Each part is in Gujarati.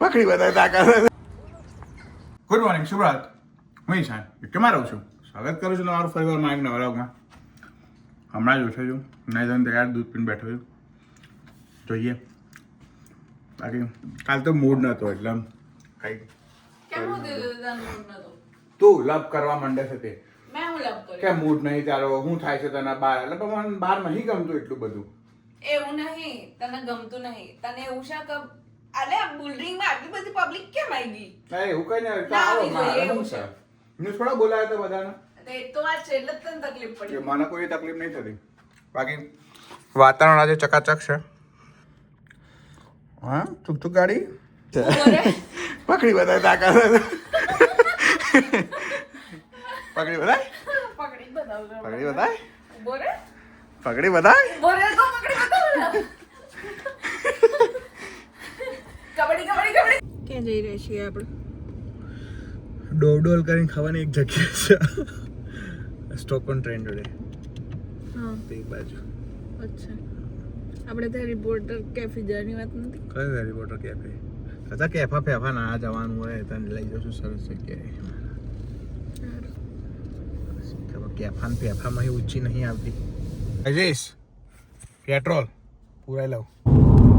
પકડી બતાય તાકાત. ગુડ મોર્નિંગ શુભરાત. હું ઈશાન કેમ રહું છું. સ્વાગત કરું છું તમારું ફરીવાર મારા નવા વ્લોગમાં. હમણાં જ ઉઠ્યો છું, નહીં તો તૈયાર દૂધ પીને બેઠો છું. જોઈએ બાકી કાલ તો મૂડ નહોતો એટલે કઈ તું લવ કરવા માંડે છે તે કે મૂડ નહીં તારો શું થાય છે તને બહાર એટલે મને બહાર નહીં ગમતું એટલું બધું. એવું નહીં, તને ગમતું નહીં, તને એવું છે કે અરે આ બિલ્ડિંગ માં આટલી બધી પબ્લિક કેમ આવી ગઈ? એવું કઈ નહીં, આવો મારે શું છે હું થોડા બોલાયો તો બધાને. એ તો વાત છે એટલે તને તકલીફ પડી. મને કોઈ તકલીફ નહીં થતી. બાકી વાતાવરણ આજે ચકાચક છે. હા તું તું ગાડી પકડી બતાય તાકાત. પકડી બતાય પકડી બતાવજો. પકડી બતાય ઉભો રે. પકડી બતાય ઉભો રે તો પકડી બતાવ. કબડ્ડી કબડ્ડી કબડ્ડી. ક્યાં જઈ રહ્યા છીએ આપણે? ડોલ કરીને ખાવાની એક જગ્યા છે. સ્ટોક ઓન ટ્રેન જોડે. હા તે બાજુ. અચ્છા આપણે તો રિપોર્ટર કેફે જવાની વાત નથી. કયો રિપોર્ટર કેફે? કદા કેફા ફેફા ના જવાનું હોય તને લઈ જશું સરસ જગ્યાએ. કેફા ને ફેફામાં ઊંચી નહીં આવતી. અજેશ પેટ્રોલ પૂરાઈ લઉં.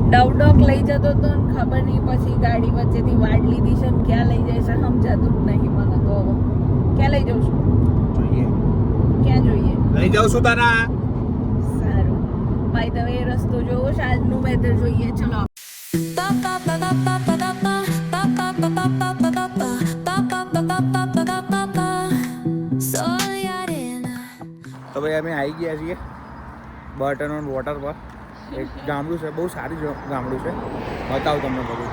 ડવડોક લઈ જતો તો ને ખબર નહીં પછી ગાડી વચ્ચેથી વાડ લીધી છે ને ક્યાં લઈ જાય છે સમજાતું જ નહીં મને તો. ક્યાં લઈ જાઉં છું? જોઈએ ક્યાં જોઈએ? લઈ જાઉં છું તારા. સારું ભાઈ તમે એ રસ્તો જોવો છે આજનું વેધર જોઈએ. ચલો તો ભાઈ અમે આવી ગયા છીએ બર્ટન ઓન વોટર પર. એક ગામડું છે, બહુ સારી ગામડું છે. બતાવું તમને બધું.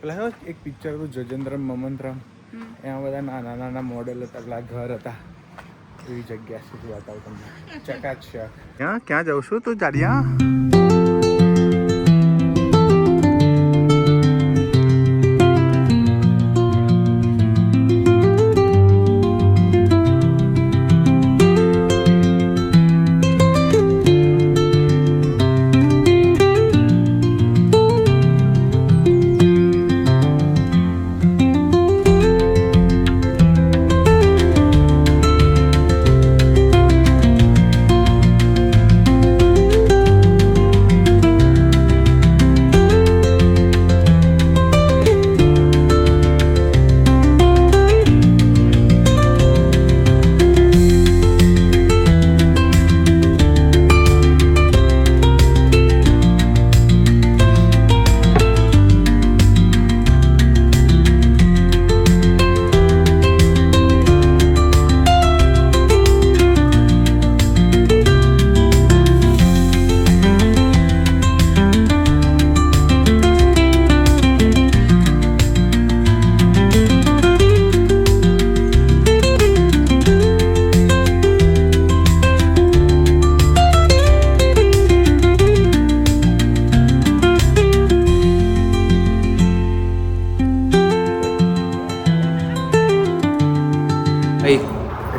પેલા એક પિક્ચર હતું જજેન્દ્રમ મમંત્રમ, એમાં બધા નાના નાના મોડેલ હતા, પેલા ઘર હતા. એવી જગ્યા છે. બતાવું તમને ચકાચક. ક્યાં જાઉં છું તું જાડિયા?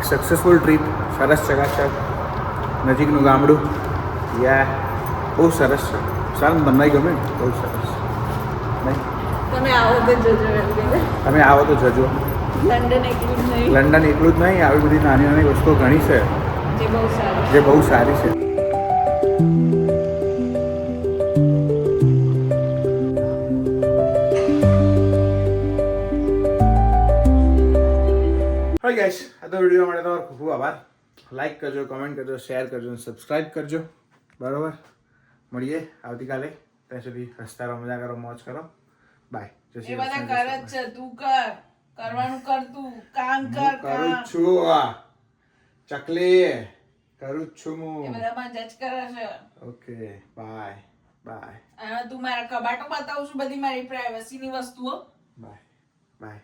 Successful trip. સરસ ચકાચક નજીકનું ગામડું. યા બહુ સરસ છે. સારું તમને ગમે ને? બહુ સરસ. નહીં તમે આવો તો જજો. તમે આવો તો જજો. લંડન એકલું જ નહીં, લંડન એકલું જ નહીં, આવી બધી નાની નાની વસ્તુઓ ઘણી છે જે બહુ સારી છે. હાય ગાઈસ, આ તો વિડીયો માટે તમારો ખૂબ ખૂબ આભાર. લાઈક કરજો, કમેન્ટ કરજો, શેર કરજો અને સબસ્ક્રાઈબ કરજો. બરાબર, મળીએ આવતીકાલે. ત્યાં સુધી હસતા રહો, મજા કરો, મોજ કરો. બાય. એ બધા કરે જ છે, તું કર, કરવાનું કર, તું કામ કર. કરું છું ચકલી, કરું છું હું. એ બધા માં જજ કરે છે. Okay bye bye. અને તું મારા કબાટો બતાવું છું બધી મારી પ્રાઇવસી ની વસ્તુઓ. Bye bye.